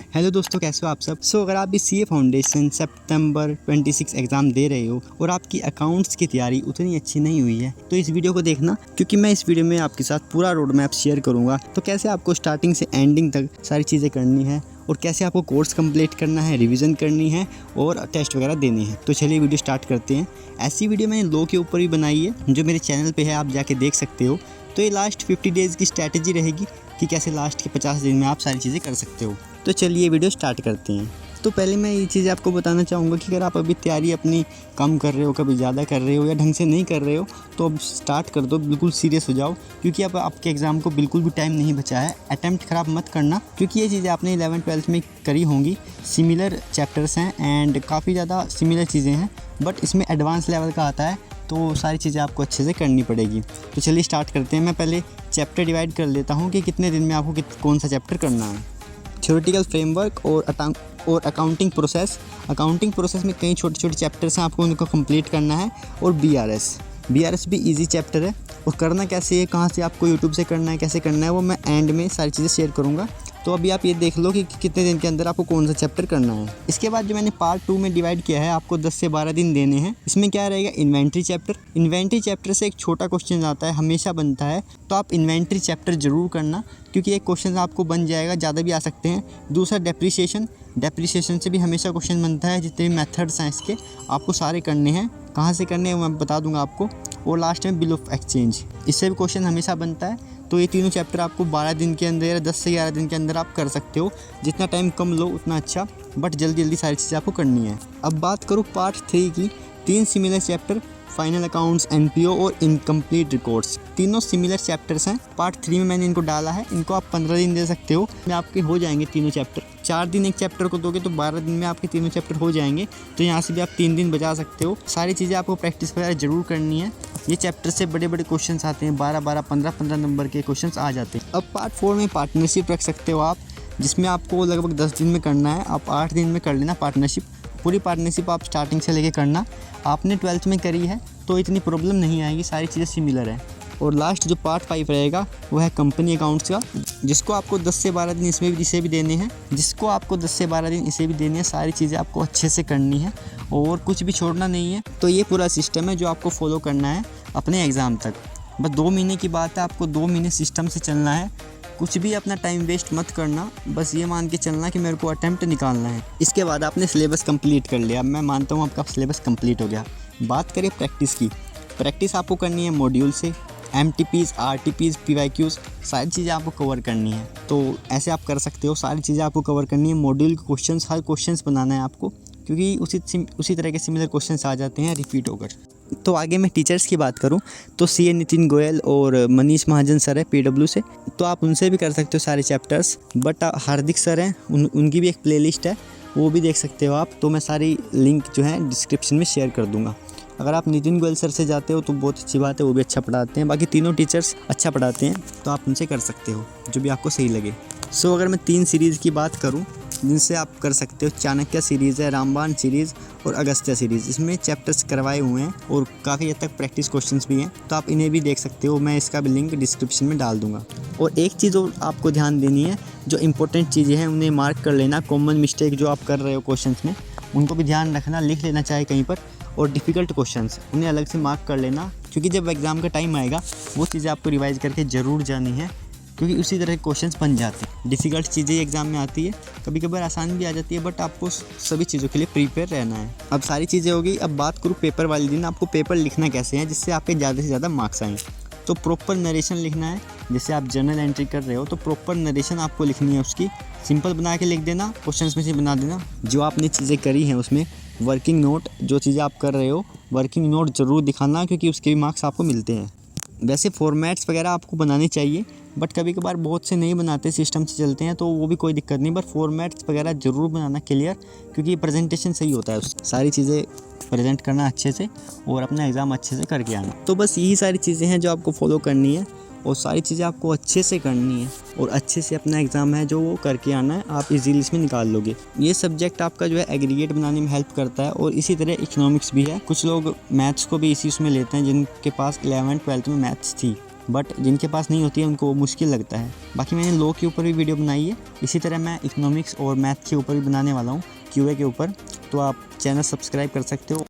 Hello दोस्तों, कैसे हो आप सब। अगर आप भी सीए फाउंडेशन सितंबर 26 एग्ज़ाम दे रहे हो और आपकी अकाउंट्स की तैयारी उतनी अच्छी नहीं हुई है तो इस वीडियो को देखना, क्योंकि मैं इस वीडियो में आपके साथ पूरा रोड मैप शेयर करूँगा। तो कैसे आपको स्टार्टिंग से एंडिंग तक सारी चीज़ें करनी है और कैसे आपको कोर्स कंप्लीट करना है, रिवीजन करनी है और टेस्ट वगैरह देनी है। तो चलिए वीडियो स्टार्ट करते हैं। ऐसी वीडियो मैंने लॉ के ऊपर भी बनाई है जो मेरे चैनल पे है, आप जाके देख सकते हो। तो ये लास्ट 50 डेज़ की स्ट्रैटेजी रहेगी कि कैसे लास्ट के 50 दिन में आप सारी चीज़ें कर सकते हो। तो चलिए वीडियो स्टार्ट करते हैं। तो पहले मैं ये चीज़ आपको बताना चाहूँगा कि अगर आप अभी तैयारी अपनी कम कर रहे हो, कभी ज़्यादा कर रहे हो या ढंग से नहीं कर रहे हो, तो अब स्टार्ट कर दो, बिल्कुल सीरियस हो जाओ, क्योंकि अब आपके एग्ज़ाम को बिल्कुल भी टाइम नहीं बचा है। अटैम्प्ट ख़राब मत करना, क्योंकि ये चीज़ें आपने 11th-12th में करी होंगी। सिमिलर चैप्टर्स हैं एंड काफ़ी ज़्यादा सिमिलर चीज़ें हैं, बट इसमें एडवांस लेवल का आता है, तो सारी चीज़ें आपको अच्छे से करनी पड़ेगी। तो चलिए स्टार्ट करते हैं। मैं पहले चैप्टर डिवाइड कर लेता हूँ कि कितने दिन में आपको कौन सा चैप्टर करना है। थ्योरेटिकल फ्रेमवर्क और अकाउंटिंग प्रोसेस। अकाउंटिंग प्रोसेस में कई छोटे छोटे चैप्टर्स हैं, आपको उनको कंप्लीट करना है। और बीआरएस भी इजी चैप्टर है। और करना कैसे है, कहाँ से आपको यूट्यूब से करना है, कैसे करना है, वो मैं एंड में सारी चीज़ें शेयर करूँगा। तो अभी आप ये देख लो कि कितने दिन के अंदर आपको कौन सा चैप्टर करना है। इसके बाद जो मैंने पार्ट 2 में डिवाइड किया है, आपको 10 से 12 दिन देने हैं। इसमें क्या रहेगा, इन्वेंट्री चैप्टर से एक छोटा क्वेश्चन आता है, हमेशा बनता है, तो आप इन्वेंट्री चैप्टर ज़रूर करना, क्योंकि एक क्वेश्चन आपको बन जाएगा, ज़्यादा भी आ सकते हैं। दूसरा डेप्रिसिएशन से भी हमेशा क्वेश्चन बनता है। जितने भी मेथड्स हैं इसके आपको सारे करने हैं। कहाँ से करने हैं मैं बता दूंगा आपको। और लास्ट में बिल ऑफ एक्सचेंज, इससे भी क्वेश्चन हमेशा बनता है। तो ये तीनों चैप्टर आपको 12 दिन के अंदर या 10 से 11 दिन के अंदर आप कर सकते हो। जितना टाइम कम लो उतना अच्छा, बट जल्दी सारी चीज़ें आपको करनी है। अब बात करूँ पार्ट 3 की। 3 similar chapter, final accounts, NPO और इनकम्प्लीट रिकॉर्ड्स, तीनों सिमिलर चैप्टर्स हैं। पार्ट 3 में मैंने इनको डाला है। इनको आप 15 दिन दे सकते हो, में आपके हो जाएंगे तीनों चैप्टर। 4 दिन एक चैप्टर को दोगे तो 12 दिन में आपके तीनों चैप्टर हो जाएंगे। तो यहाँ से भी आप 3 दिन बचा सकते हो। सारी चीज़ें आपको प्रैक्टिस वगैरह जरूर करनी है। ये चैप्टर से बड़े बड़े क्वेश्चंस आते हैं, 12-12, 15-15 नंबर के क्वेश्चंस आ जाते हैं। अब पार्ट 4 में पार्टनरशिप रख सकते हो आप, जिसमें आपको लगभग 10 दिन में करना है। आप 8 दिन में कर लेना पार्टनरशिप। पूरी पार्टनरशिप आप स्टार्टिंग से लेके करना। आपने 12th में करी है तो इतनी प्रॉब्लम नहीं आएगी, सारी चीज़ें सिमिलर है। और लास्ट जो पार्ट 5 रहेगा वो है कंपनी अकाउंट्स का, जिसको आपको 10 से 12 दिन इसे भी देने हैं। सारी चीज़ें आपको अच्छे से करनी है और कुछ भी छोड़ना नहीं है। तो ये पूरा सिस्टम है जो आपको फॉलो करना है अपने एग्ज़ाम तक। बस 2 महीने की बात है, आपको 2 महीने सिस्टम से चलना है। कुछ भी अपना टाइम वेस्ट मत करना, बस ये मान के चलना कि मेरे को अटेम्प्ट निकालना है। इसके बाद आपने सिलेबस कंप्लीट कर लिया। मैं मानता हूँ आपका सिलेबस कंप्लीट हो गया। बात करें प्रैक्टिस की। प्रैक्टिस आपको करनी है मॉड्यूल से, MTPs, RTPs, PYQs, सारी चीज़ें आपको कवर करनी है। तो ऐसे आप कर सकते हो, सारी चीज़ें आपको कवर करनी है। मॉड्यूल के क्वेश्चंस, हर क्वेश्चंस बनाना है आपको, क्योंकि उसी तरह के सिमिलर क्वेश्चंस आ जाते हैं रिपीट होकर। तो आगे मैं टीचर्स की बात करूं तो CA नितिन गोयल और मनीष महाजन सर है PW से, तो आप उनसे भी कर सकते हो सारे चैप्टर्स। बट हार्दिक सर हैं, उनकी भी एक प्लेलिस्ट है, वो भी देख सकते हो आप। तो मैं सारी लिंक जो है डिस्क्रिप्शन में शेयर कर दूँगा। अगर आप नितिन गोयल सर से जाते हो तो बहुत अच्छी बात है, वो भी अच्छा पढ़ाते हैं। बाकी तीनों टीचर्स अच्छा पढ़ाते हैं, तो आप उनसे कर सकते हो जो भी आपको सही लगे। अगर मैं 3 सीरीज़ की बात करूं जिनसे आप कर सकते हो, चाणक्य सीरीज़ है, रामबाण सीरीज़ और अगस्त्य सीरीज़। इसमें चैप्टर्स करवाए हुए हैं और काफ़ी हद तक प्रैक्टिस क्वेश्चंस भी हैं, तो आप इन्हें भी देख सकते हो। मैं इसका भी लिंक डिस्क्रिप्शन में डाल दूँगा। और एक चीज़ और आपको ध्यान देनी है, जो इंपॉर्टेंट चीज़ें हैं उन्हें मार्क कर लेना। कॉमन मिस्टेक जो आप कर रहे हो क्वेश्चंस में, उनको भी ध्यान रखना, लिख लेना चाहे कहीं पर। और डिफ़िकल्ट क्वेश्चंस उन्हें अलग से मार्क कर लेना, क्योंकि जब एग्ज़ाम का टाइम आएगा वो चीज़ें आपको रिवाइज़ करके ज़रूर जानी है, क्योंकि उसी तरह के क्वेश्चंस बन जाते हैं। डिफ़िकल्ट चीज़ें एग्ज़ाम में आती है, कभी कभार आसान भी आ जाती है, बट आपको सभी चीज़ों के लिए प्रिपेयर रहना है। अब सारी चीज़ें हो गई। अब बात करूँ पेपर वाले दिन आपको पेपर लिखना कैसे है जिससे आपके ज़्यादा से ज़्यादा मार्क्स आएँ। तो प्रॉपर नरेशन लिखना है। जैसे आप जर्नल एंट्री कर रहे हो तो प्रॉपर नरेशन आपको लिखनी है। उसकी सिंपल बना के लिख देना, क्वेश्चंस में से बना देना। जो आपने चीज़ें करी हैं उसमें वर्किंग नोट, जो चीज़ें आप कर रहे हो वर्किंग नोट ज़रूर दिखाना, क्योंकि उसके भी मार्क्स आपको मिलते हैं। वैसे फॉर्मेट्स वगैरह आपको बनाने चाहिए, बट कभी कभार बहुत से नहीं बनाते, सिस्टम से चलते हैं, तो वो भी कोई दिक्कत नहीं। बट फॉर्मेट्स वगैरह ज़रूर बनाना क्लियर, क्योंकि प्रेजेंटेशन सही होता है, सारी चीज़ें प्रेजेंट करना अच्छे से और अपना एग्ज़ाम अच्छे से करके आना। तो बस यही सारी चीज़ें हैं जो आपको फॉलो करनी है, और सारी चीज़ें आपको अच्छे से करनी है और अच्छे से अपना एग्ज़ाम है जो वो करके आना है। आप इजीली इसमें निकाल लोगे। ये सब्जेक्ट आपका जो है एग्रीगेट बनाने में हेल्प करता है, और इसी तरह इकोनॉमिक्स भी है। कुछ लोग मैथ्स को भी इसी उसमें लेते हैं जिनके पास 11th-12th में मैथ्स थी। बट जिनके पास नहीं होती है उनको मुश्किल लगता है। बाकी मैंने लॉ के ऊपर भी वीडियो बनाई है, इसी तरह मैं इकोनॉमिक्स और मैथ के ऊपर भी बनाने वाला हूँ, क्यूए के ऊपर, तो आप चैनल सब्सक्राइब कर सकते हो।